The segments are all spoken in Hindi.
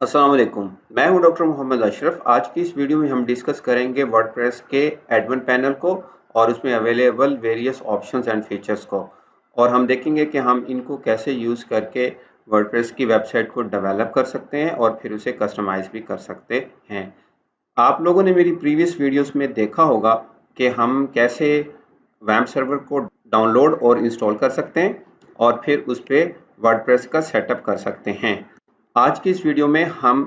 अस्सलाम वालेकुम। मैं हूं डॉक्टर मोहम्मद अशरफ। आज की इस वीडियो में हम डिस्कस करेंगे वर्डप्रेस के एडमिन पैनल को और उसमें available various options and features को, और हम देखेंगे कि हम इनको कैसे यूज़ करके वर्डप्रेस की वेबसाइट को डेवलप कर सकते हैं और फिर उसे कस्टमाइज़ भी कर सकते हैं। आप लोगों ने मेरी प्रीवियस वीडियोस में देखा होगा कि हम कैसे वैम्प सर्वर को डाउनलोड और इंस्टॉल कर सकते हैं और फिर उस पर वर्डप्रेस का सेटअप कर सकते हैं। आज की इस वीडियो में हम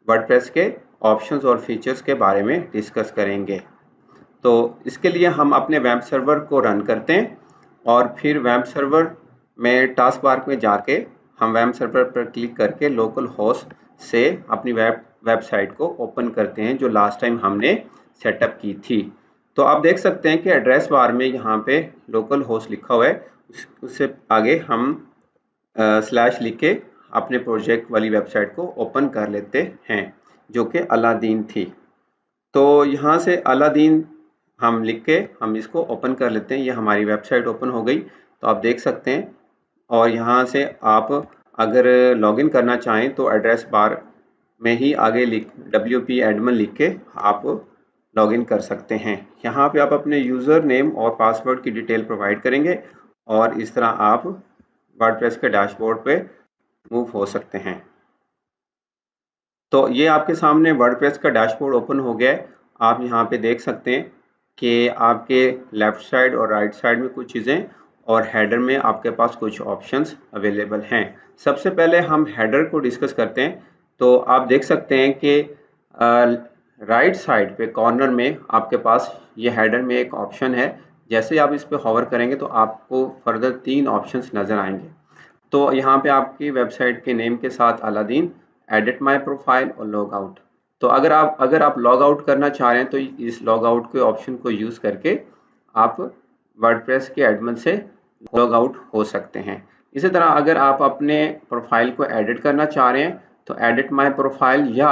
वर्डप्रेस के ऑप्शंस और फीचर्स के बारे में डिस्कस करेंगे। तो इसके लिए हम अपने वेब सर्वर को रन करते हैं और फिर वेब सर्वर में टास्क बार में जाके हम वेब सर्वर पर क्लिक करके लोकल होस्ट से अपनी वेबसाइट को ओपन करते हैं जो लास्ट टाइम हमने सेटअप की थी। तो आप देख सकते हैं कि एड्रेस बार में यहाँ पे लोकल होस्ट लिखा हुआ है, उससे आगे हम स्लैश लिख के अपने प्रोजेक्ट वाली वेबसाइट को ओपन कर लेते हैं जो कि अलादीन थी। तो यहाँ से अलादीन हम लिख के हम इसको ओपन कर लेते हैं। ये हमारी वेबसाइट ओपन हो गई, तो आप देख सकते हैं। और यहाँ से आप अगर लॉगिन करना चाहें तो एड्रेस बार में ही आगे WP एडमिन लिख के आप लॉगिन कर सकते हैं। यहाँ पे आप अपने यूज़र नेम और पासवर्ड की डिटेल प्रोवाइड करेंगे और इस तरह आप वर्डप्रेस के डैशबोर्ड पे मूव हो सकते हैं। तो ये आपके सामने वर्डप्रेस का डैशबोर्ड ओपन हो गया है। आप यहाँ पे देख सकते हैं कि आपके लेफ्ट साइड और राइट साइड में कुछ चीज़ें और हेडर में आपके पास कुछ ऑप्शंस अवेलेबल हैं। सबसे पहले हम हेडर को डिस्कस करते हैं। तो आप देख सकते हैं कि राइट साइड पे कॉर्नर में आपके पास ये हेडर में एक ऑप्शन है। जैसे आप इस पर होवर करेंगे तो आपको फर्दर 3 ऑप्शंस नज़र आएंगे। तो यहाँ पे आपकी वेबसाइट के नेम के साथ अलादीन, एडिट माय प्रोफाइल और लॉग आउट। तो अगर आप लॉग आउट करना चाह रहे हैं तो इस लॉग आउट के ऑप्शन को यूज़ करके आप वर्डप्रेस के एडमिन से लॉग आउट हो सकते हैं। इसी तरह अगर आप अपने प्रोफाइल को एडिट करना चाह रहे हैं तो एडिट माय प्रोफाइल या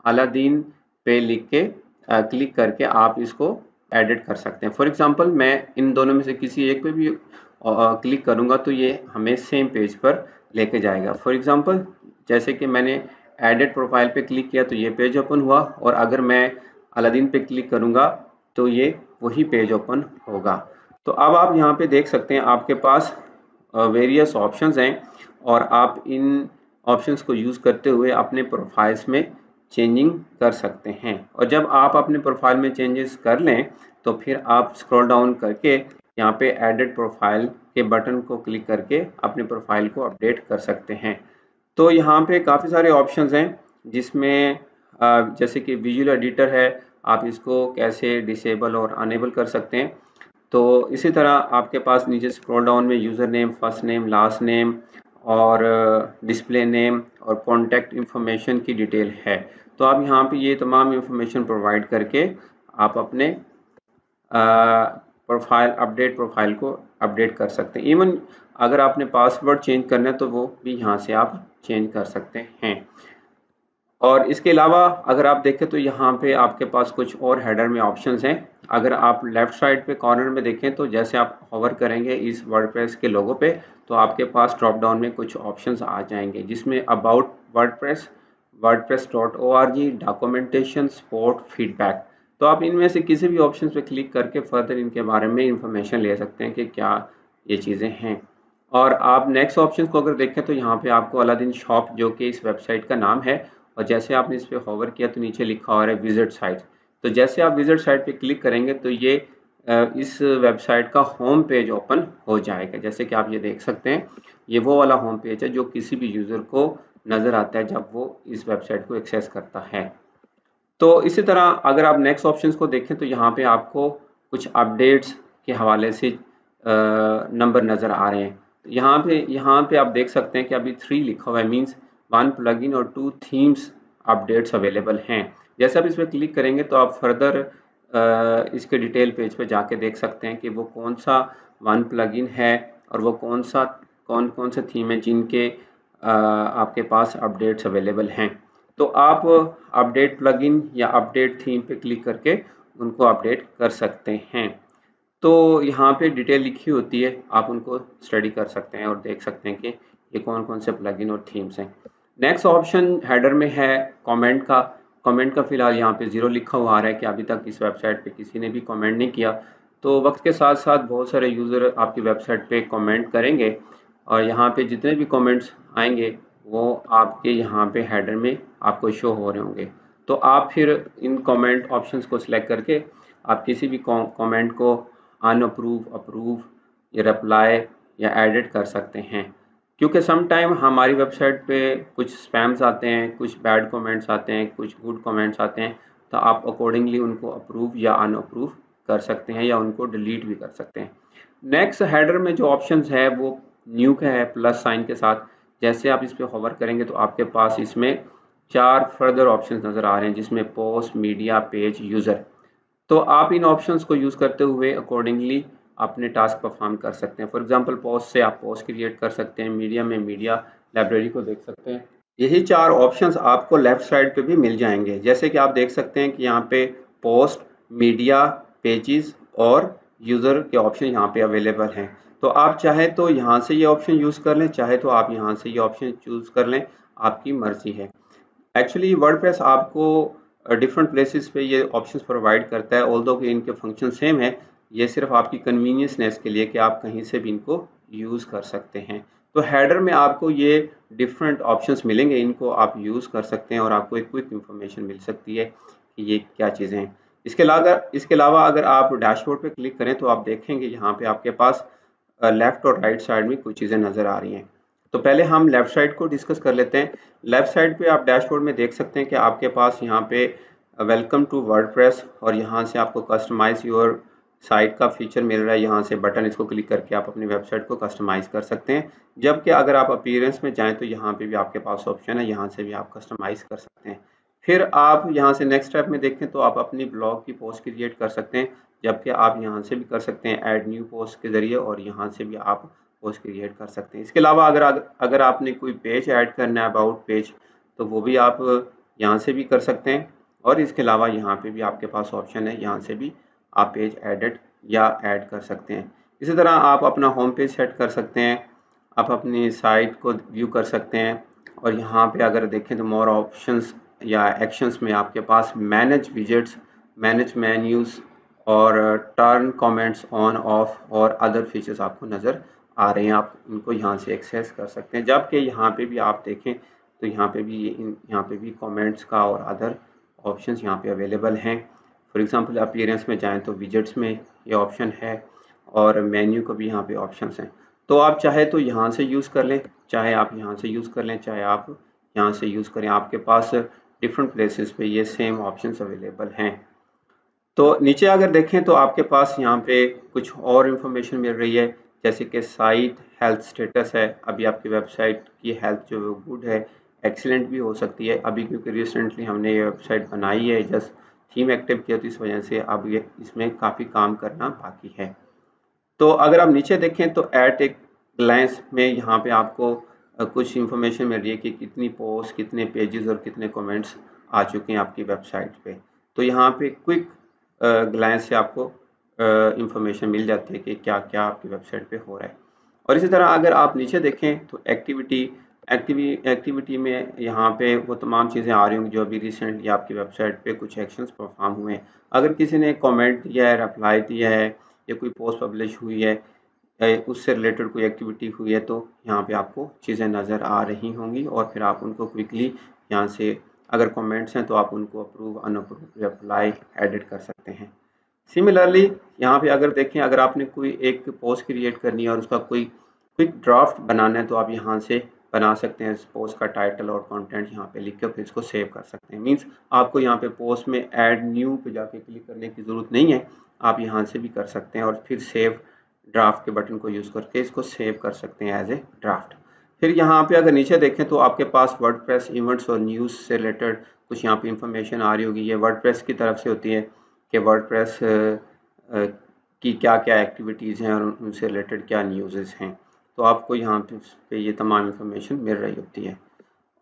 अलादीन पे लिख के क्लिक करके आप इसको एडिट कर सकते हैं। फॉर एग्जांपल मैं इन दोनों में से किसी एक पे भी क्लिक करूंगा तो ये हमें सेम पेज पर लेके जाएगा। फॉर एग्जांपल जैसे कि मैंने एडिट प्रोफाइल पे क्लिक किया तो ये पेज ओपन हुआ, और अगर मैं अलादीन पे क्लिक करूंगा तो ये वही पेज ओपन होगा। तो अब आप यहाँ पे देख सकते हैं आपके पास वेरियस ऑप्शंस हैं और आप इन ऑप्शंस को यूज़ करते हुए अपने प्रोफाइल्स में चेंजिंग कर सकते हैं। और जब आप अपने प्रोफाइल में चेंजेस कर लें तो फिर आप स्क्रॉल डाउन करके यहाँ पे एडिट प्रोफाइल के बटन को क्लिक करके अपने प्रोफाइल को अपडेट कर सकते हैं। तो यहाँ पे काफ़ी सारे ऑप्शंस हैं जिसमें जैसे कि विजुअल एडिटर है, आप इसको कैसे डिसेबल और अनेबल कर सकते हैं। तो इसी तरह आपके पास नीचे स्क्रॉल डाउन में user name, first name, last name और डिस्प्ले नेम और कॉन्टैक्ट इंफॉर्मेशन की डिटेल है। तो आप यहाँ पे ये तमाम इंफॉर्मेशन प्रोवाइड करके आप अपने प्रोफाइल को अपडेट कर सकते हैं। इवन अगर आपने पासवर्ड चेंज करना है तो वो भी यहाँ से आप चेंज कर सकते हैं। और इसके अलावा अगर आप देखें तो यहाँ पे आपके पास कुछ और हेडर में ऑप्शंस हैं। अगर आप लेफ्ट साइड पे कॉर्नर में देखें तो जैसे आप होवर करेंगे इस वर्डप्रेस के लोगो पे तो आपके पास ड्रॉप डाउन में कुछ ऑप्शंस आ जाएंगे जिसमें about WordPress, wordpress.org, documentation, support, feedback. तो आप इनमें से किसी भी ऑप्शन पे क्लिक करके फर्दर इनके बारे में इंफॉर्मेशन ले सकते हैं कि क्या ये चीज़ें हैं। और आप नेक्स्ट ऑप्शन को अगर देखें तो यहाँ पे आपको अलादीन शॉप जो कि इस वेबसाइट का नाम है, और जैसे आपने इस पर होवर किया तो नीचे लिखा हुआ है विजिट साइट। तो जैसे आप विजिट साइट पे क्लिक करेंगे तो ये इस वेबसाइट का होम पेज ओपन हो जाएगा। जैसे कि आप ये देख सकते हैं ये वो वाला होम पेज है जो किसी भी यूज़र को नज़र आता है जब वो इस वेबसाइट को एक्सेस करता है। तो इसी तरह अगर आप नेक्स्ट ऑप्शंस को देखें तो यहाँ पे आपको कुछ अपडेट्स के हवाले से नंबर नज़र आ रहे हैं। तो यहाँ पे आप देख सकते हैं कि अभी 3 लिखा हुआ है, मींस 1 प्लगइन और 2 थीम्स अपडेट्स अवेलेबल हैं। जैसे आप इस पर क्लिक करेंगे तो आप फर्दर इसके डिटेल पेज पे जाके देख सकते हैं कि वो कौन सा 1 प्लगइन है और वो कौन कौन से थीम है जिनके आपके पास अपडेट्स अवेलेबल हैं। तो आप अपडेट प्लगइन या अपडेट थीम पे क्लिक करके उनको अपडेट कर सकते हैं। तो यहाँ पे डिटेल लिखी होती है, आप उनको स्टडी कर सकते हैं और देख सकते हैं कि ये कौन कौन से प्लगइन और थीम्स हैं। नेक्स्ट ऑप्शन हेडर में है कमेंट का। कमेंट का फिलहाल यहाँ पे 0 लिखा हुआ आ रहा है कि अभी तक इस वेबसाइट पे किसी ने भी कमेंट नहीं किया। तो वक्त के साथ साथ बहुत सारे यूज़र आपकी वेबसाइट पे कमेंट करेंगे और यहाँ पे जितने भी कमेंट्स आएंगे वो आपके यहाँ पे हेडर में आपको शो हो रहे होंगे। तो आप फिर इन कमेंट ऑप्शंस को सिलेक्ट करके आप किसी भी कमेंट को अनअप्रूव, अप्रूव या रिप्लाई या एडिट कर सकते हैं। क्योंकि सम टाइम हमारी वेबसाइट पे कुछ स्पैम्स आते हैं, कुछ बैड कमेंट्स आते हैं, कुछ गुड कमेंट्स आते हैं, तो आप अकॉर्डिंगली उनको अप्रूव या अनअप्रूव कर सकते हैं या उनको डिलीट भी कर सकते हैं। नेक्स्ट हेडर में जो ऑप्शंस है वो न्यू का है प्लस साइन के साथ। जैसे आप इस पर होवर करेंगे तो आपके पास इसमें 4 फर्दर ऑप्शंस नज़र आ रहे हैं जिसमें पोस्ट, मीडिया, पेज, यूज़र। तो आप इन ऑप्शंस को यूज़ करते हुए अकॉर्डिंगली अपने टास्क परफॉर्म कर सकते हैं। फॉर एग्जांपल पोस्ट से आप पोस्ट क्रिएट कर सकते हैं, मीडिया में मीडिया लाइब्रेरी को देख सकते हैं। यही 4 ऑप्शंस आपको लेफ्ट साइड पे भी मिल जाएंगे। जैसे कि आप देख सकते हैं कि यहाँ पे पोस्ट, मीडिया, पेजेस और यूज़र के ऑप्शन यहाँ पे अवेलेबल हैं। तो आप चाहे तो यहाँ से ये ऑप्शन यूज़ कर लें, चाहे तो आप यहाँ से ये ऑप्शन चूज़ कर लें, आपकी मर्जी है। एक्चुअली वर्डप्रेस आपको डिफरेंट प्लेसेस पे ये ऑप्शंस प्रोवाइड करता है, ऑल्दो कि इनके फंक्शन सेम है। ये सिर्फ आपकी कन्वीनियंसनेस के लिए कि आप कहीं से भी इनको यूज़ कर सकते हैं। तो हेडर में आपको ये डिफरेंट ऑप्शंस मिलेंगे, इनको आप यूज़ कर सकते हैं और आपको एक क्विक इंफॉर्मेशन मिल सकती है कि ये क्या चीज़ें हैं। इसके अलावा अगर आप डैशबोर्ड पे क्लिक करें तो आप देखेंगे यहाँ पे आपके पास लेफ्ट और राइट साइड में कुछ चीज़ें नज़र आ रही हैं। तो पहले हम लेफ्ट साइड को डिस्कस कर लेते हैं। लेफ्ट साइड पे आप डैशबोर्ड में देख सकते हैं कि आपके पास यहाँ पे वेलकम टू वर्डप्रेस और यहाँ से आपको कस्टमाइज योर साइट का फीचर मिल रहा है। यहाँ से बटन, इसको क्लिक करके आप अपनी वेबसाइट को कस्टमाइज कर सकते हैं। जबकि अगर आप अपीयरेंस में जाएं तो यहाँ पे भी आपके पास ऑप्शन है, यहाँ से भी आप कस्टमाइज कर सकते हैं। फिर आप यहाँ से नेक्स्ट स्टेप में देखें तो आप अपनी ब्लॉग की पोस्ट क्रिएट कर सकते हैं, जबकि आप यहाँ से भी कर सकते हैं ऐड न्यू पोस्ट के ज़रिए और यहाँ से भी आप पोस्ट क्रिएट कर सकते हैं। इसके अलावा अगर आपने कोई पेज ऐड करना है, अबाउट पेज, तो वो भी आप यहाँ से भी कर सकते हैं। और इसके अलावा यहाँ पे भी आपके पास ऑप्शन है, यहाँ से भी आप पेज एडिट या ऐड कर सकते हैं। इसी तरह आप अपना होम पेज सेट कर सकते हैं, आप अपनी साइट को व्यू कर सकते हैं। और यहाँ पे अगर देखें तो मोर ऑप्शंस या एक्शंस में आपके पास मैनेज विजेट्स, मैनेज मेन्यूज़ और टर्न कमेंट्स ऑन ऑफ और अदर फीचर्स आपको नज़र आ रहे हैं। आप इनको यहाँ से एक्सेस कर सकते हैं। जबकि यहाँ पे भी आप देखें तो यहाँ पे भी कमेंट्स का और अदर ऑप्शंस यहाँ पे अवेलेबल हैं। फॉर एग्जांपल अपीयरेंस में जाएं तो विजेट्स में ये ऑप्शन है और मेन्यू को भी यहाँ पे ऑप्शंस हैं। तो आप चाहे तो यहाँ से यूज़ कर लें, चाहे आप यहाँ से यूज़ कर लें, चाहे आप यहाँ से यूज़ करें, आपके पास डिफरेंट प्लेसेस पे ये सेम ऑप्शंस अवेलेबल हैं। तो नीचे अगर देखें तो आपके पास यहाँ पे कुछ और इन्फॉर्मेशन मिल रही है, जैसे कि साइट हेल्थ स्टेटस है। अभी आपकी वेबसाइट की हेल्थ जो गुड है, एक्सीलेंट भी हो सकती है। अभी क्योंकि रिसेंटली हमने ये वेबसाइट बनाई है, जस्ट थीम एक्टिव किया, तो इस वजह से अब ये इसमें काफ़ी काम करना बाकी है। तो अगर आप नीचे देखें तो एट एक ग्लैंस में यहाँ पे आपको कुछ इन्फॉर्मेशन मिल रही है कि कितनी पोस्ट, कितने पेजेस और कितने कमेंट्स आ चुके हैं आपकी वेबसाइट पे। तो यहाँ पे क्विक ग्लैंस से आपको इन्फॉर्मेशन मिल जाती है कि क्या क्या आपकी वेबसाइट पे हो रहा है। और इसी तरह अगर आप नीचे देखें तो एक्टिविटी में यहाँ पे वो तमाम चीज़ें आ रही होंगी जो अभी रिसेंटली आपकी वेबसाइट पे कुछ एक्शंस परफॉर्म हुए हैं। अगर किसी ने कमेंट दिया है, रिप्लाई दिया है या कोई पोस्ट पब्लिश हुई है, उससे रिलेटेड कोई एक्टिविटी हुई है, तो यहाँ पे आपको चीज़ें नज़र आ रही होंगी और फिर आप उनको क्विकली यहाँ से, अगर कमेंट्स हैं तो आप उनको अप्रूव, अनअप्रूव, रिप्लाई, एडिट कर सकते हैं। सिमिलरली यहाँ पे अगर देखें, अगर आपने कोई एक पोस्ट क्रिएट करनी है और उसका कोई क्विक ड्राफ्ट बनाना है तो आप यहाँ से बना सकते हैं। इस पोस्ट का टाइटल और कंटेंट यहाँ पे लिख कर फिर इसको सेव कर सकते हैं। मींस आपको यहाँ पे पोस्ट में ऐड न्यू पे जाके क्लिक करने की ज़रूरत नहीं है, आप यहाँ से भी कर सकते हैं और फिर सेव ड्राफ्ट के बटन को यूज़ करके इसको सेव कर सकते हैं एज ए ड्राफ्ट। फिर यहाँ पे अगर नीचे देखें तो आपके पास वर्डप्रेस इवेंट्स और न्यूज़ से रिलेटेड कुछ यहाँ पे इंफॉर्मेशन आ रही होगी। ये वर्डप्रेस की तरफ से होती है कि वर्डप्रेस की क्या क्या एक्टिविटीज़ हैं और उनसे रिलेटेड क्या न्यूज़ हैं। तो आपको यहाँ पे ये तमाम इंफॉर्मेशन मिल रही होती है।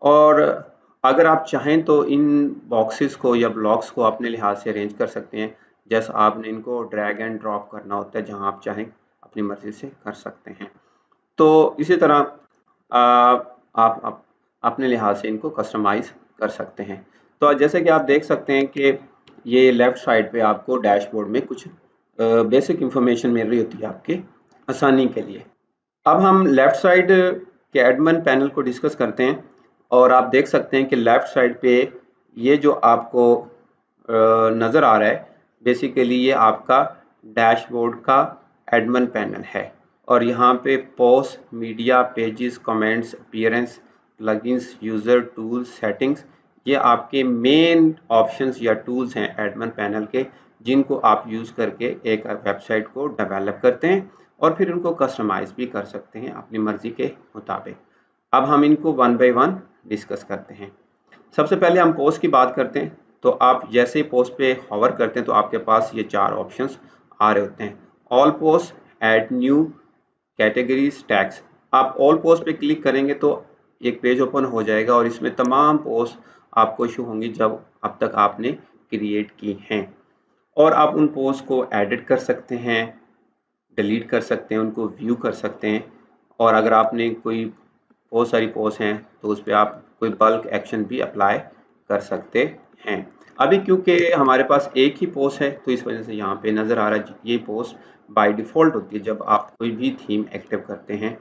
और अगर आप चाहें तो इन बॉक्सेस को या ब्लॉक्स को अपने लिहाज से अरेंज कर सकते हैं। जैसे आपने इनको ड्रैग एंड ड्रॉप करना होता है, जहाँ आप चाहें अपनी मर्ज़ी से कर सकते हैं। तो इसी तरह आप अपने लिहाज से इनको कस्टमाइज कर सकते हैं। तो जैसे कि आप देख सकते हैं कि ये लेफ़्ट साइड पे आपको डैशबोर्ड में कुछ बेसिक इंफॉर्मेशन मिल रही होती है आपके आसानी के लिए। अब हम लेफ़्ट साइड के एडमिन पैनल को डिस्कस करते हैं और आप देख सकते हैं कि लेफ़्ट साइड पे ये जो आपको नज़र आ रहा है, बेसिकली ये आपका डैशबोर्ड का एडमिन पैनल है और यहाँ पे post, media, pages, comments, appearance, plugins, user, tools, settings, ये आपके मेन ऑप्शंस या टूल्स हैं एडमिन पैनल के, जिनको आप यूज़ करके एक वेबसाइट को डेवलप करते हैं और फिर उनको कस्टमाइज़ भी कर सकते हैं अपनी मर्ज़ी के मुताबिक। अब हम इनको वन बाय वन डिस्कस करते हैं। सबसे पहले हम पोस्ट की बात करते हैं। तो आप जैसे ही पोस्ट पे हॉवर करते हैं तो आपके पास ये 4 ऑप्शंस आ रहे होते हैं। All post, add new, categories, tags. आप ऑल पोस्ट पे क्लिक करेंगे तो एक पेज ओपन हो जाएगा और इसमें तमाम पोस्ट आपको शो होंगी जब अब तक आपने क्रिएट की हैं और आप उन पोस्ट को एडिट कर सकते हैं, डिलीट कर सकते हैं, उनको व्यू कर सकते हैं और अगर आपने कोई बहुत सारी पोस्ट हैं तो उस पर आप कोई बल्क एक्शन भी अप्लाई कर सकते हैं। अभी क्योंकि हमारे पास एक ही पोस्ट है तो इस वजह से यहाँ पे नज़र आ रहा है ये पोस्ट बाय डिफ़ॉल्ट होती है जब आप कोई भी थीम एक्टिव करते हैं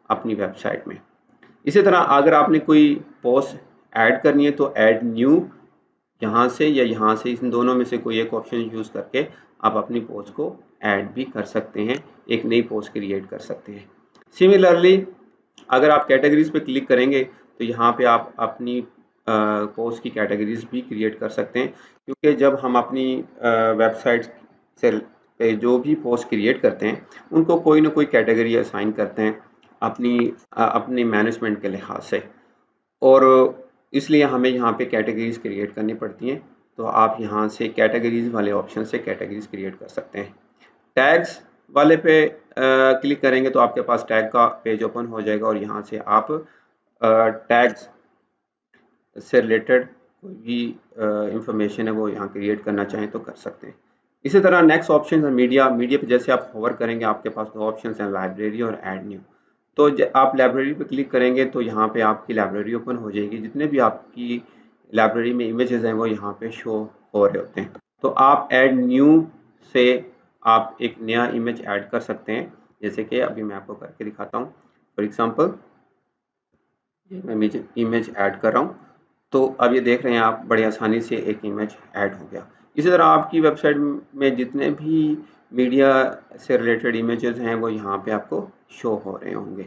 अपनी वेबसाइट में। इसी तरह अगर आपने कोई पोस्ट ऐड करनी है तो ऐड न्यू यहाँ से या यहाँ से इन दोनों में से कोई एक ऑप्शन यूज़ करके आप अपनी पोस्ट को ऐड भी कर सकते हैं, एक नई पोस्ट क्रिएट कर सकते हैं। सिमिलरली अगर आप कैटेगरीज पे क्लिक करेंगे तो यहाँ पे आप अपनी पोस्ट की कैटेगरीज भी क्रिएट कर सकते हैं क्योंकि जब हम अपनी वेबसाइट से पे जो भी पोस्ट क्रिएट करते हैं उनको कोई ना कोई कैटेगरी असाइन करते हैं अपनी मैनेजमेंट के लिहाज से और इसलिए हमें यहाँ पे कैटेगरीज क्रिएट करनी पड़ती हैं। तो आप यहाँ से कैटेगरीज वाले ऑप्शन से कैटेगरीज क्रिएट कर सकते हैं। टैग्स वाले पे क्लिक करेंगे तो आपके पास टैग का पेज ओपन हो जाएगा और यहाँ से आप टैग्स से रिलेटेड कोई भी इंफॉर्मेशन है वो यहाँ क्रिएट करना चाहें तो कर सकते हैं। इसी तरह नेक्स्ट ऑप्शन है मीडिया। मीडिया पे जैसे आप होवर करेंगे आपके पास दो ऑप्शन हैं, लाइब्रेरी और ऐड न्यू। तो आप लाइब्रेरी पे क्लिक करेंगे तो यहाँ पे आपकी लाइब्रेरी ओपन हो जाएगी, जितने भी आपकी लाइब्रेरी में इमेजेस हैं वो यहाँ पे शो हो रहे होते हैं। तो आप ऐड न्यू से आप एक नया इमेज ऐड कर सकते हैं, जैसे कि अभी मैं आपको करके दिखाता हूँ। फॉर एग्जांपल मैं इमेज ऐड कर रहा हूँ तो अब ये देख रहे हैं आप बड़ी आसानी से एक इमेज ऐड हो गया। इसी तरह आपकी वेबसाइट में जितने भी मीडिया से रिलेटेड इमेजेस हैं वो यहाँ पे आपको शो हो रहे होंगे।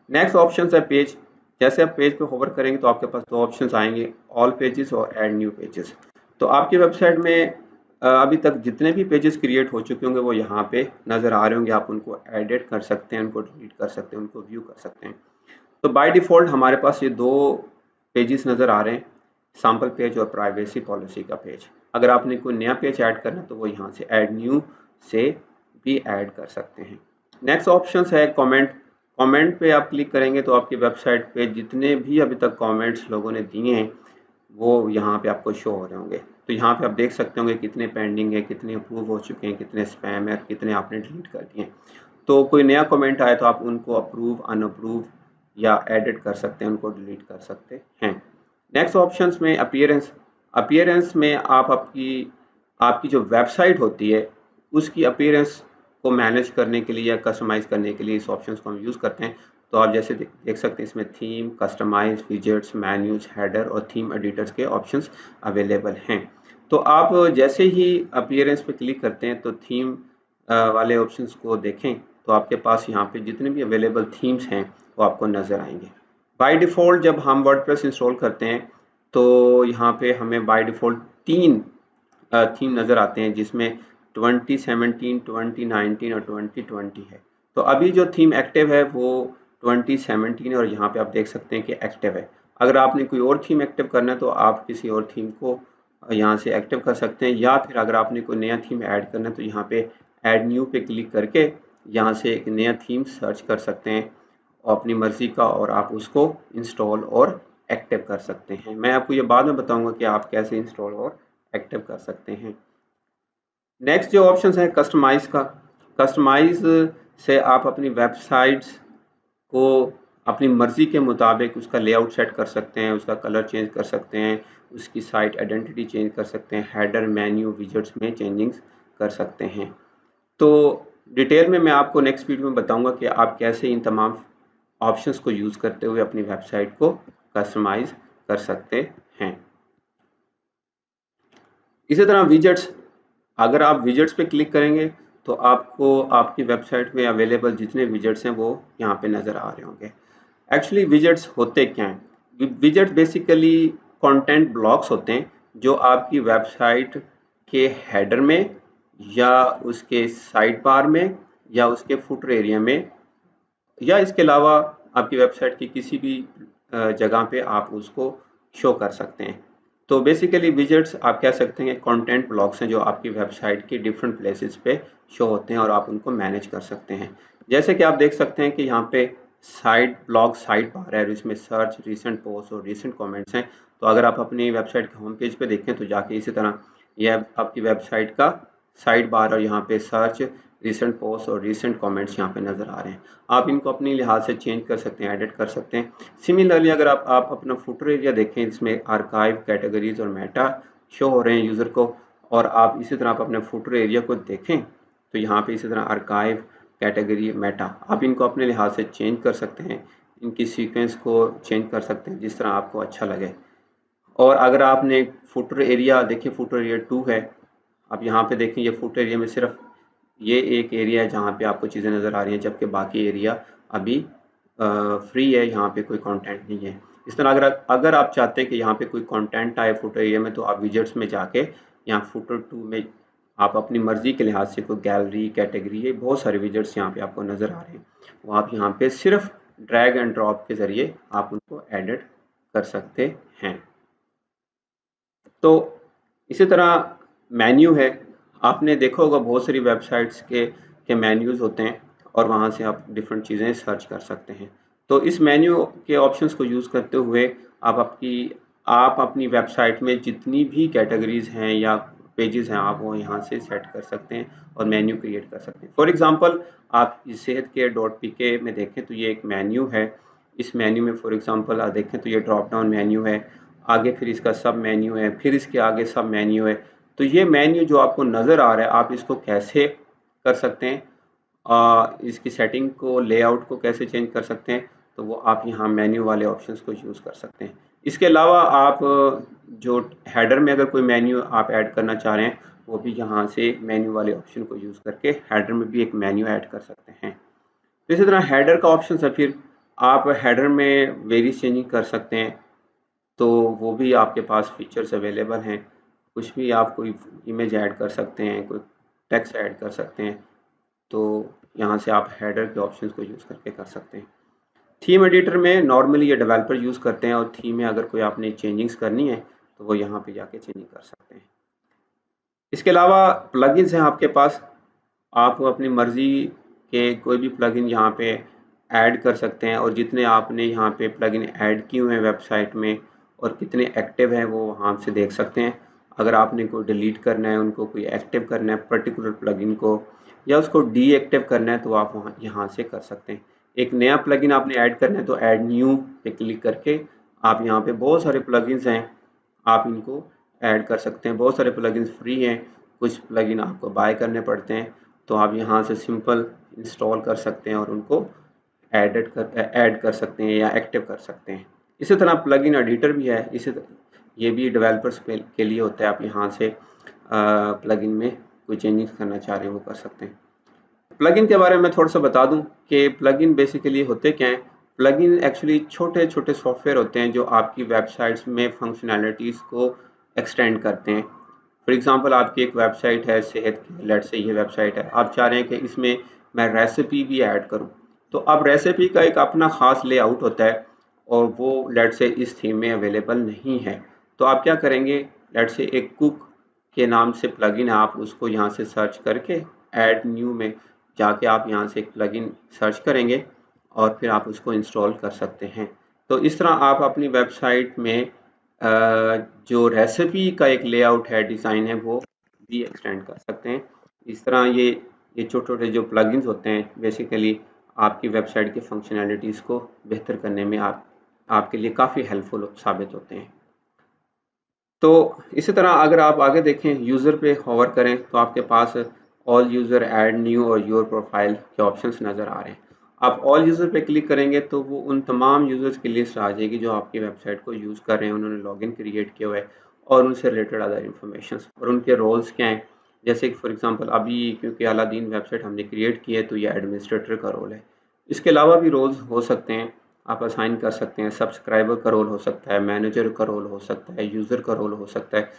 नेक्स्ट ऑप्शन है पेज। जैसे आप पेज पे होवर करेंगे तो आपके पास दो ऑप्शंस आएंगे, ऑल पेजेस और ऐड न्यू पेजेस। तो आपकी वेबसाइट में अभी तक जितने भी पेजेस क्रिएट हो चुके होंगे वो यहाँ पे नज़र आ रहे होंगे। आप उनको एडिट कर सकते हैं, उनको डिलीट कर सकते हैं, उनको व्यू कर सकते हैं। तो बाय डिफ़ॉल्ट हमारे पास ये दो पेजेस नज़र आ रहे हैं, सैम्पल पेज और प्राइवेसी पॉलिसी का पेज। अगर आपने कोई नया पेज ऐड करना है तो वो यहाँ से ऐड न्यू से भी ऐड कर सकते हैं। नेक्स्ट ऑप्शन है कमेंट। कमेंट पे आप क्लिक करेंगे तो आपकी वेबसाइट पे जितने भी अभी तक कमेंट्स लोगों ने दिए हैं वो यहाँ पे आपको शो हो रहे होंगे। तो यहाँ पे आप देख सकते होंगे कितने पेंडिंग है, कितने अप्रूव हो चुके हैं, कितने स्पैम है, कितने आपने डिलीट कर दिए। तो कोई नया कमेंट आए तो आप उनको अप्रूव, अनअप्रूव या एडिट कर सकते हैं, उनको डिलीट कर सकते हैं। नेक्स्ट ऑप्शंस में अपीयरेंस। अपीयरेंस में आप आपकी जो वेबसाइट होती है उसकी अपीयरेंस को मैनेज करने के लिए या कस्टमाइज़ करने के लिए इस ऑप्शंस को हम यूज़ करते हैं। तो आप जैसे देख सकते हैं इसमें theme, customize, widgets, menus, header और थीम एडिटर्स के ऑप्शंस अवेलेबल हैं। तो आप जैसे ही अपीयरेंस पे क्लिक करते हैं तो थीम वाले ऑप्शंस को देखें तो आपके पास यहाँ पे जितने भी अवेलेबल थीम्स हैं वो आपको नज़र आएंगे। बाय डिफ़ॉल्ट जब हम वर्डप्रेस इंस्टॉल करते हैं तो यहाँ पे हमें बाय डिफ़ॉल्ट 3 थीम नज़र आते हैं जिसमें 2017, 2019 और 2020 है। तो अभी जो थीम एक्टिव है वो 2017 और यहाँ पे आप देख सकते हैं कि एक्टिव है। अगर आपने कोई और थीम एक्टिव करना है तो आप किसी और थीम को यहाँ से एक्टिव कर सकते हैं या फिर अगर आपने कोई नया थीम ऐड करना है तो यहाँ पे ऐड न्यू पे क्लिक करके यहाँ से एक नया थीम सर्च कर सकते हैं अपनी मर्ज़ी का और आप उसको इंस्टॉल और एक्टिव कर सकते हैं। मैं आपको ये बाद में बताऊंगा कि आप कैसे इंस्टॉल और एक्टिव कर सकते हैं। नेक्स्ट जो ऑप्शन है कस्टमाइज़ का। कस्टमाइज़ से आप अपनी वेबसाइट्स को अपनी मर्ज़ी के मुताबिक उसका लेआउट सेट कर सकते हैं, उसका कलर चेंज कर सकते हैं, उसकी साइट आइडेंटिटी चेंज कर सकते हैं, हेडर, मेन्यू, विजेट्स में चेंजिंग्स कर सकते हैं। तो डिटेल में मैं आपको नेक्स्ट वीडियो में बताऊंगा कि आप कैसे इन तमाम ऑप्शंस को यूज़ करते हुए अपनी वेबसाइट को कस्टमाइज कर सकते हैं। इसी तरह विजेट्स, अगर आप विजेट्स पे क्लिक करेंगे तो आपको आपकी वेबसाइट में अवेलेबल जितने विजेट्स हैं वो यहाँ पे नज़र आ रहे होंगे। एक्चुअली विजेट्स होते क्या हैं? विजेट्स बेसिकली कंटेंट ब्लॉक्स होते हैं जो आपकी वेबसाइट के हेडर में या उसके साइड बार में या उसके फुटर एरिया में या इसके अलावा आपकी वेबसाइट की किसी भी जगह पे आप उसको शो कर सकते हैं। तो बेसिकली विजेट्स आप कह सकते हैं कंटेंट ब्लॉक्स हैं जो आपकी वेबसाइट की डिफरेंट प्लेसेस पे शो होते हैं और आप उनको मैनेज कर सकते हैं। जैसे कि आप देख सकते हैं कि यहाँ पे साइड ब्लॉग साइड बार है, इसमें सर्च, रीसेंट पोस्ट और रीसेंट कमेंट्स हैं। तो अगर आप अपनी वेबसाइट के होम पेज पे देखें तो जाके इसी तरह यह आपकी वेबसाइट का साइड बार और यहाँ पे सर्च, रीसेंट पोस्ट और रीसेंट कमेंट्स यहाँ पे नज़र आ रहे हैं। आप इनको अपनी लिहाज से चेंज कर सकते हैं, एडिट कर सकते हैं। सिमिलरली अगर आप अपना फुटर एरिया देखें, इसमें आर्काइव, कैटेगरीज और मेटा शो हो रहे हैं यूज़र को, और आप इसी तरह आप अपने फुटर एरिया को देखें तो यहाँ पे इसी तरह आर्काइव, कैटेगरी, मेटा, आप इनको अपने लिहाज से चेंज कर सकते हैं, इनकी सीक्वेंस को चेंज कर सकते हैं जिस तरह आपको अच्छा लगे। और अगर आपने फुटर एरिया देखिए, फुटर एरिया 2 है, आप यहाँ पे देखें ये फुटर एरिया में सिर्फ ये एक एरिया है जहाँ पे आपको चीज़ें नज़र आ रही हैं, जबकि बाकी एरिया अभी फ्री है, यहाँ पे कोई कंटेंट नहीं है। इस तरह अगर आप चाहते हैं कि यहाँ पे कोई कंटेंट आए फुटर एरिया में, तो आप विजेट्स में जाके यहाँ फुटर 2 में आप अपनी मर्जी के लिहाज से कोई गैलरी, कैटेगरी, ये बहुत सारे विजेट्स यहाँ पे आपको नज़र आ रहे हैं, वो आप यहाँ पे सिर्फ ड्रैग एंड ड्रॉप के ज़रिए आप उनको एडिट कर सकते हैं। तो इसी तरह मेन्यू है, आपने देखा होगा बहुत सारी वेबसाइट्स के मेन्यूज़ होते हैं और वहाँ से आप डिफरेंट चीज़ें सर्च कर सकते हैं। तो इस मेन्यू के ऑप्शंस को यूज़ करते हुए आप अपनी वेबसाइट में जितनी भी कैटेगरीज हैं या पेजेस हैं, आप वो यहाँ से सेट कर सकते हैं और मेन्यू क्रिएट कर सकते हैं। फॉर एग्जांपल आप सेहत केयर डॉट पी में देखें तो ये एक मेन्यू है। इस मेन्यू में फॉर एग्जांपल आप देखें तो ये ड्रॉप डाउन मेन्यू है, आगे फिर इसका सब मेन्यू है, फिर इसके आगे सब मेन्यू है। तो ये मेन्यू जो आपको नज़र आ रहा है, आप इसको कैसे कर सकते हैं, इसकी सेटिंग को, लेआउट को कैसे चेंज कर सकते हैं, तो वो आप यहाँ मेन्यू वाले ऑप्शंस को यूज़ कर सकते हैं। इसके अलावा आप जो हेडर में अगर कोई मेन्यू आप ऐड करना चाह रहे हैं, वो भी यहाँ से मेन्यू वाले ऑप्शन को यूज़ करके हेडर में भी एक मेन्यू ऐड कर सकते हैं। तो इसी तरह हेडर का ऑप्शन है, फिर आप हेडर में वेरियस चेंजिंग कर सकते हैं, तो वो भी आपके पास फीचर्स अवेलेबल हैं। कुछ भी आप कोई इमेज ऐड कर सकते हैं, कोई टेक्स्ट ऐड कर सकते हैं, तो यहाँ से आप हेडर के ऑप्शंस को यूज़ करके कर सकते हैं। थीम एडिटर में नॉर्मली ये डेवलपर यूज़ करते हैं और थीम में अगर कोई आपने चेंजिंग्स करनी है तो वो यहाँ पे जाके चेंजिंग कर सकते हैं। इसके अलावा प्लगइन्स हैं आपके पास, आप अपनी मर्ज़ी के कोई भी प्लगइन यहाँ पे ऐड कर सकते हैं और जितने आपने यहाँ पे प्लगइन ऐड किए हुए हैं वेबसाइट में और कितने एक्टिव हैं वो वहाँ से देख सकते हैं। अगर आपने कोई डिलीट करना है, उनको कोई एक्टिव करना है पर्टिकुलर प्लगइन को, या उसको डीएक्टिव करना है, तो आप वहाँ यहाँ से कर सकते हैं। एक नया प्लगइन आपने ऐड करना है तो ऐड न्यू पे क्लिक करके आप यहाँ पे बहुत सारे प्लगइन्स हैं, आप इनको ऐड कर सकते हैं। बहुत सारे प्लगइन्स फ्री हैं, कुछ प्लगइन आपको बाय करने पड़ते हैं, तो आप यहाँ से सिंपल इंस्टॉल कर सकते हैं और उनको ऐड कर सकते हैं या एक्टिव कर सकते हैं। इसी तरह प्लगइन एडिटर भी है, ये भी डेवलपर्स के लिए होता है। आप यहाँ से प्लगइन में कोई चेंजेस करना चाह रहे हैं वो कर सकते हैं। प्लगइन के बारे में थोड़ा सा बता दूं कि प्लगइन बेसिकली होते क्या हैं। प्लगइन एक्चुअली छोटे छोटे सॉफ्टवेयर होते हैं जो आपकी वेबसाइट्स में फंक्शनैलिटीज़ को एक्सटेंड करते हैं। फॉर एग्जांपल आपकी एक वेबसाइट है सेहत की, लेट्स से ये वेबसाइट है, आप चाह रहे हैं कि इसमें मैं रेसिपी भी ऐड करूं, तो अब रेसिपी का एक अपना ख़ास लेआउट होता है और वो लेट्स से इस थीम में अवेलेबल नहीं है। तो आप क्या करेंगे, लेट्स से एक कुक के नाम से प्लगइन है, आप उसको यहाँ से सर्च करके ऐड न्यू में जाके आप यहाँ से एक प्लगइन सर्च करेंगे और फिर आप उसको इंस्टॉल कर सकते हैं। तो इस तरह आप अपनी वेबसाइट में जो रेसिपी का एक लेआउट है, डिज़ाइन है, वो भी एक्सटेंड कर सकते हैं। इस तरह ये छोटे छोटे जो प्लगइन्स होते हैं बेसिकली आपकी वेबसाइट की फंक्शनैलिटीज़ को बेहतर करने में आपके लिए काफ़ी हेल्पफुल साबित होते हैं। तो इसी तरह अगर आप आगे देखें, यूज़र पे होवर करें तो आपके पास ऑल यूज़र, ऐड न्यू और योर प्रोफाइल के ऑप्शंस नज़र आ रहे हैं। आप ऑल यूज़र पे क्लिक करेंगे तो वो उन तमाम यूज़र्स की लिस्ट आ जाएगी जो आपकी वेबसाइट को यूज़ कर रहे हैं, उन्होंने लॉगिन क्रिएट किया हुआ है और उनसे रिलेटेड अदर इंफॉर्मेशन और उनके रोल्स क्या हैं। जैसे कि फॉर एग्जांपल अभी क्योंकि अलादीन वेबसाइट हमने क्रिएट की है तो ये एडमिनिस्ट्रेटर का रोल है। इसके अलावा भी रोल्स हो सकते हैं, आप असाइन कर सकते हैं। सब्सक्राइबर का रोल हो सकता है, मैनेजर का रोल हो सकता है, यूज़र का रोल हो सकता है,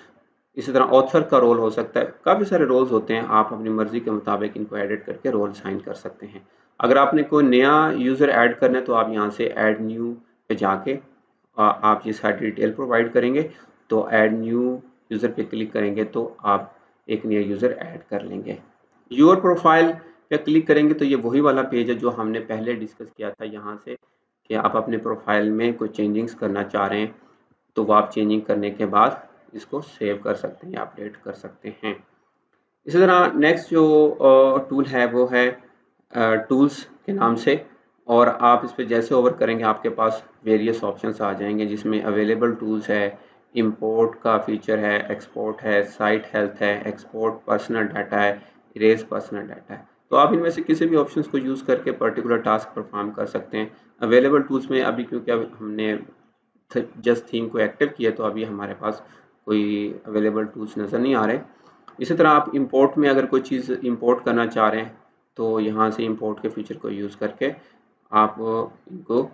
इसी तरह ऑथर का रोल हो सकता है। काफ़ी सारे रोल्स होते हैं, आप अपनी मर्ज़ी के मुताबिक इनको एडिट करके रोल असाइन कर सकते हैं। अगर आपने कोई नया यूज़र ऐड करना है तो आप यहाँ से ऐड न्यू पे जाके आप ये सारी डिटेल प्रोवाइड करेंगे तो ऐड न्यू यूज़र पे क्लिक करेंगे तो आप एक नया यूज़र ऐड कर लेंगे। योर प्रोफाइल पे क्लिक करेंगे तो ये वही वाला पेज है जो हमने पहले डिस्कस किया था यहाँ से, कि आप अपने प्रोफाइल में कोई चेंजिंग्स करना चाह रहे हैं तो वो आप चेंजिंग करने के बाद इसको सेव कर सकते हैं, अपडेट कर सकते हैं। इसी तरह नेक्स्ट जो टूल है वो है टूल्स के नाम से, और आप इस पर जैसे ओवर करेंगे आपके पास वेरियस ऑप्शंस आ जाएंगे जिसमें अवेलेबल टूल्स है, इंपोर्ट का फीचर है, एक्सपोर्ट है, साइट हेल्थ है, एक्सपोर्ट पर्सनल डाटा है, इरेज पर्सनल डाटा है। तो आप इनमें से किसी भी ऑप्शंस को यूज़ करके पर्टिकुलर टास्क परफॉर्म कर सकते हैं। अवेलेबल टूल्स में अभी क्योंकि अब हमने जस्ट थीम को एक्टिव किया तो अभी हमारे पास कोई अवेलेबल टूल्स नज़र नहीं आ रहे। इसी तरह आप इंपोर्ट में अगर कोई चीज़ इंपोर्ट करना चाह रहे हैं तो यहाँ से इंपोर्ट के फीचर को यूज़ करके आप इनको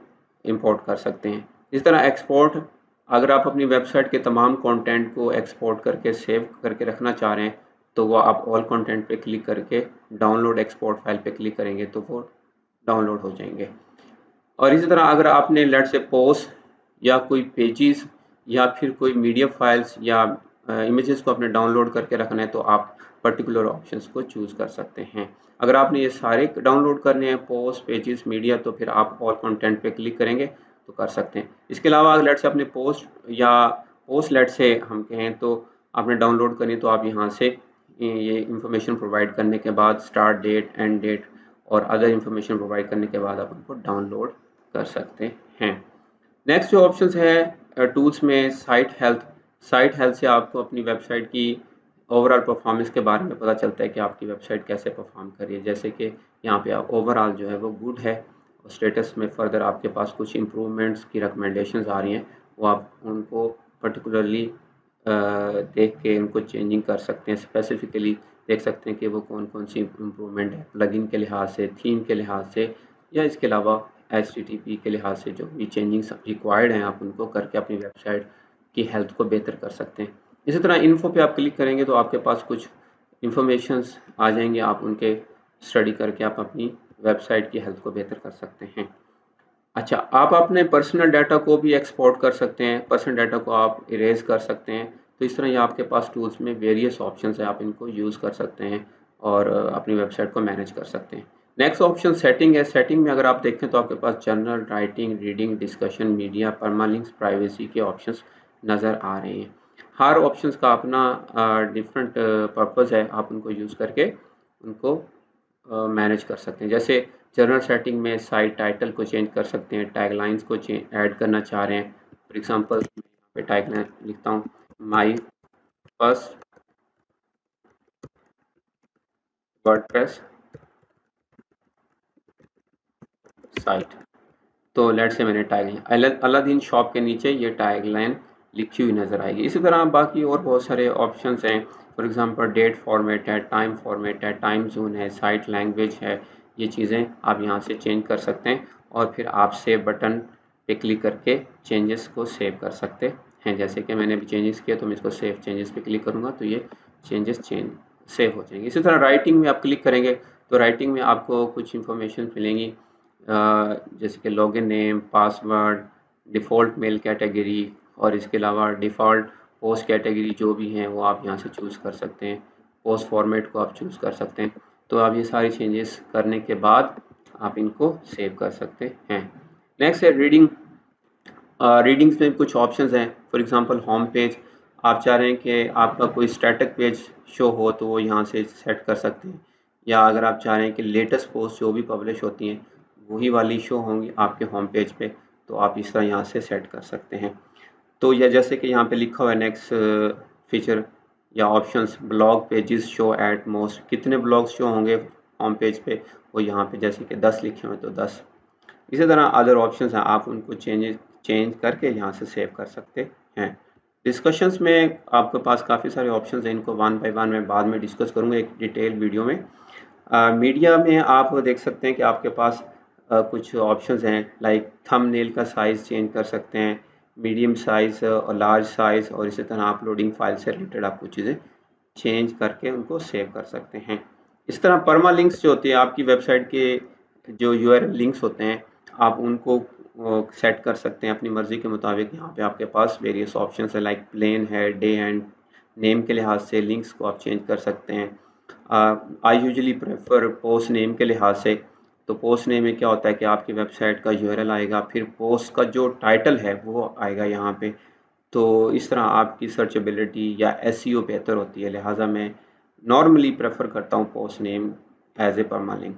इंपोर्ट कर सकते हैं। इस तरह एक्सपोर्ट, अगर आप अपनी वेबसाइट के तमाम कंटेंट को एक्सपोर्ट करके सेव करके रखना चाह रहे हैं तो वो आप ऑल कंटेंट पे क्लिक करके डाउनलोड एक्सपोर्ट फाइल पे क्लिक करेंगे तो वो डाउनलोड हो जाएंगे। और इसी तरह अगर आपने लेट से पोस्ट या कोई पेजेस या फिर कोई मीडिया फाइल्स या इमेजेस को आपने डाउनलोड करके रखना है तो आप पर्टिकुलर ऑप्शंस को चूज़ कर सकते हैं। अगर आपने ये सारे डाउनलोड करने हैं, पोस्ट, पेजेस, मीडिया, तो फिर आप ऑल कंटेंट पे क्लिक करेंगे तो कर सकते हैं। इसके अलावा लेट से अपने पोस्ट या पोस्ट लेट से हम कहें तो आपने डाउनलोड करनी तो आप यहाँ से ये इंफॉर्मेशन प्रोवाइड करने के बाद स्टार्ट डेट, एंड डेट और अदर इंफॉर्मेशन प्रोवाइड करने के बाद आप उनको डाउनलोड कर सकते हैं। नेक्स्ट जो ऑप्शंस है टूल्स में साइट हेल्थ से आपको अपनी वेबसाइट की ओवरऑल परफॉर्मेंस के बारे में पता चलता है कि आपकी वेबसाइट कैसे परफॉर्म कर रही है। जैसे कि यहाँ पे आप ओवरऑल जो है वो गुड है, और स्टेटस में फर्दर आपके पास कुछ इम्प्रूवमेंट्स की रिकमेंडेशंस आ रही हैं, वो आप उनको पर्टिकुलरली देख के उनको चेंजिंग कर सकते हैं। स्पेसिफिकली देख सकते हैं कि वो कौन कौन सी इम्प्रूवमेंट है, प्लगइन के लिहाज से, थीम के लिहाज से, या इसके अलावा HTTP के लिहाज से जो भी चेंजिंग्स रिक्वायर्ड हैं आप उनको करके अपनी वेबसाइट की हेल्थ को बेहतर कर सकते हैं। इसी तरह इन्फो पे आप क्लिक करेंगे तो आपके पास कुछ इंफॉर्मेशंस आ जाएंगे, आप उनके स्टडी करके आप अपनी वेबसाइट की हेल्थ को बेहतर कर सकते हैं। अच्छा, आप अपने पर्सनल डाटा को भी एक्सपोर्ट कर सकते हैं, पर्सनल डाटा को आप इरेज कर सकते हैं। तो इस तरह ये आपके पास टूल्स में वेरियस ऑप्शंस हैं, आप इनको यूज़ कर सकते हैं और अपनी वेबसाइट को मैनेज कर सकते हैं। नेक्स्ट ऑप्शन सेटिंग है। सेटिंग में अगर आप देखें तो आपके पास journal, writing, reading, discussion, media, permalinks, privacy के ऑप्शंस नज़र आ रहे हैं। हर ऑप्शंस का अपना डिफरेंट पर्पज़ है, आप उनको यूज़ करके उनको मैनेज कर सकते हैं। जैसे जनरल सेटिंग में साइट टाइटल को चेंज कर सकते हैं, टैगलाइंस को ऐड करना चाह रहे हैं। फॉर एग्जांपल पे टैगलाइन लिखता हूँ, माय फर्स्ट वर्डप्रेस साइट। तो लेट से मैंने टैगलाइन अलादीन शॉप के नीचे ये टैगलाइन लिखी हुई नज़र आएगी। इसी तरह बाकी और बहुत सारे ऑप्शंस हैं। फॉर एग्जांपल डेट फॉर्मेट है, टाइम फॉर्मेट है, टाइम जोन है, साइट लैंग्वेज है। ये चीज़ें आप यहाँ से चेंज कर सकते हैं और फिर आप सेव बटन पे क्लिक करके चेंजेस को सेव कर सकते हैं। जैसे कि मैंने अभी चेंजेस किया तो मैं इसको सेव चेंजेस पे क्लिक करूँगा तो ये चेंजेस सेव हो जाएंगे। इसी तरह राइटिंग में आप क्लिक करेंगे तो राइटिंग में आपको कुछ इंफॉर्मेशन मिलेंगी, जैसे कि login name, password, default male category और इसके अलावा डिफ़ॉल्ट पोस्ट कैटेगरी जो भी हैं वो आप यहाँ से चूज़ कर सकते हैं। पोस्ट फॉर्मेट को आप चूज़ कर सकते हैं। तो आप ये सारी चेंजेस करने के बाद आप इनको सेव कर सकते हैं। नेक्स्ट है रीडिंग। रीडिंग्स में कुछ ऑप्शंस हैं। फॉर एग्जांपल होम पेज, आप चाह रहे हैं कि आपका कोई स्टैटिक पेज शो हो तो वो यहाँ से सेट कर सकते हैं, या अगर आप चाह रहे हैं कि लेटेस्ट पोस्ट जो भी पब्लिश होती हैं वही वाली शो होंगी आपके होम पेज पे। तो आप इस तरह यहाँ से सेट कर सकते हैं। तो या जैसे कि यहाँ पे लिखा हुआ है नेक्स्ट फीचर या options, blog pages show at most, कितने ब्लॉग्स शो होंगे होम पेज पे, वो यहाँ पे जैसे कि 10 लिखे हुए तो 10। इसी तरह अदर ऑप्शंस हैं, आप उनको चेंज करके यहाँ से सेव कर सकते हैं। डिस्कशंस में आपके पास काफ़ी सारे ऑप्शंस हैं, इनको वन बाय वन मैं बाद में डिस्कस करूँगा एक डिटेल वीडियो में। मीडिया में आप देख सकते हैं कि आपके पास कुछ ऑप्शंस हैं, लाइक थंबनेल का साइज़ चेंज कर सकते हैं, मीडियम साइज़ और लार्ज साइज़, और इसी तरह अपलोडिंग फाइल से रिलेटेड आप कुछ चीज़ें चेंज करके उनको सेव कर सकते हैं। इस तरह परमा लिंक्स जो होती है आपकी वेबसाइट के जो यूआरएल लिंक्स होते हैं, आप उनको सेट कर सकते हैं अपनी मर्ज़ी के मुताबिक। यहाँ पे आपके पास वेरियस ऑप्शंस है, लाइक प्लेन है, डे एंड नेम के लिहाज से लिंक्स को आप चेंज कर सकते हैं। I usually prefer post name के लिहाज से। तो पोस्ट नेम में क्या होता है कि आपकी वेबसाइट का यूआरएल आएगा, फिर पोस्ट का जो टाइटल है वो आएगा यहाँ पे। तो इस तरह आपकी सर्चेबिलिटी या एसईओ बेहतर होती है, लिहाजा मैं नॉर्मली प्रेफर करता हूँ post name as a permalink.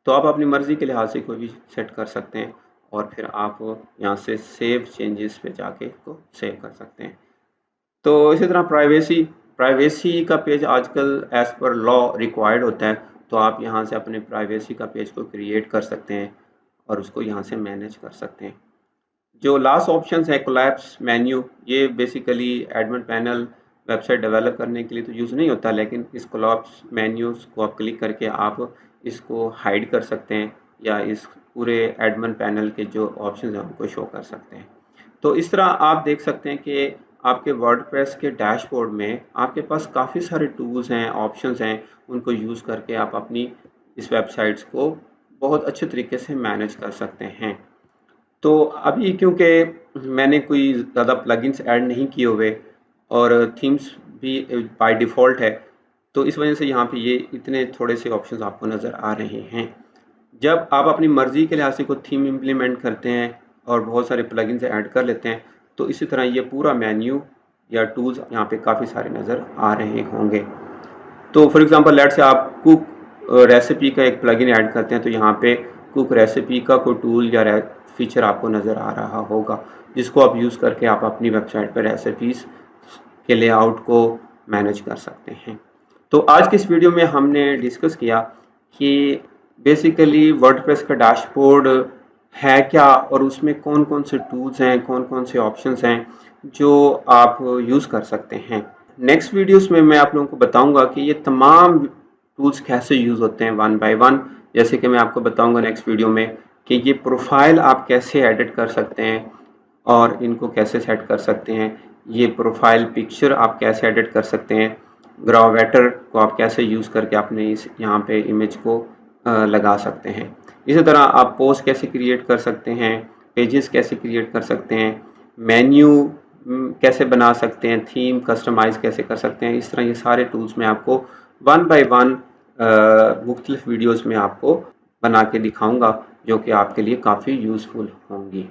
तो आप अपनी मर्ज़ी के लिहाज से कोई भी सेट कर सकते हैं और फिर आप यहाँ से सेव चेंजेस पे जाके इसको सेव कर सकते हैं। तो इसी तरह प्राइवेसी का पेज आजकल एज़ पर लॉ रिक्वायर्ड होता है, तो आप यहाँ से अपने प्राइवेसी का पेज को क्रिएट कर सकते हैं और उसको यहाँ से मैनेज कर सकते हैं। जो लास्ट ऑप्शन है कोलैप्स मेन्यू, ये basically admin panel website develop करने के लिए तो यूज़ नहीं होता, लेकिन इस कोलैप्स मेन्यूज को आप क्लिक करके आप इसको हाइड कर सकते हैं या इस पूरे एडमिन पैनल के जो ऑप्शन हैं उनको शो कर सकते हैं। तो इस तरह आप देख सकते हैं कि आपके वर्डप्रेस के डैशबोर्ड में आपके पास काफ़ी सारे टूल्स हैं, ऑप्शंस हैं, उनको यूज़ करके आप अपनी इस वेबसाइट्स को बहुत अच्छे तरीके से मैनेज कर सकते हैं। तो अभी क्योंकि मैंने कोई ज़्यादा प्लगइन्स ऐड नहीं किए हुए और थीम्स भी बाय डिफ़ॉल्ट है, तो इस वजह से यहाँ पे ये इतने थोड़े से ऑप्शंस आपको नज़र आ रहे हैं। जब आप अपनी मर्ज़ी के लिहाज से कोई थीम इम्प्लीमेंट करते हैं और बहुत सारे प्लगइन्स ऐड कर लेते हैं, तो इसी तरह ये पूरा मेन्यू या टूल्स यहाँ पे काफ़ी सारे नज़र आ रहे होंगे। तो फॉर एग्जांपल लेट्स से आप कुक रेसिपी का एक प्लगइन ऐड करते हैं, तो यहाँ पे कुक रेसिपी का कोई टूल या फीचर आपको नज़र आ रहा होगा, जिसको आप यूज़ करके आप अपनी वेबसाइट पर रेसिपीज़ के लेआउट को मैनेज कर सकते हैं। तो आज के इस वीडियो में हमने डिस्कस किया कि बेसिकली वर्डप्रेस का डैशबोर्ड है क्या और उसमें कौन कौन से टूल्स हैं, कौन कौन से ऑप्शंस हैं जो आप यूज़ कर सकते हैं। नेक्स्ट वीडियोस में मैं आप लोगों को बताऊंगा कि ये तमाम टूल्स कैसे यूज़ होते हैं वन बाय वन। जैसे कि मैं आपको बताऊंगा नेक्स्ट वीडियो में कि ये प्रोफाइल आप कैसे एडिट कर सकते हैं और इनको कैसे सेट कर सकते हैं, ये प्रोफाइल पिक्चर आप कैसे एडिट कर सकते हैं, ग्रावेटर को आप कैसे यूज़ करके अपने इस यहाँ पे इमेज को लगा सकते हैं। इसी तरह आप पोस्ट कैसे क्रिएट कर सकते हैं, पेजेस कैसे क्रिएट कर सकते हैं, मेन्यू कैसे बना सकते हैं, थीम कस्टमाइज़ कैसे कर सकते हैं। इस तरह ये सारे टूल्स मैं आपको वन बाय वन मुख्तलिफ वीडियोज़ में आपको बना के दिखाऊंगा, जो कि आपके लिए काफ़ी यूज़फुल होंगी।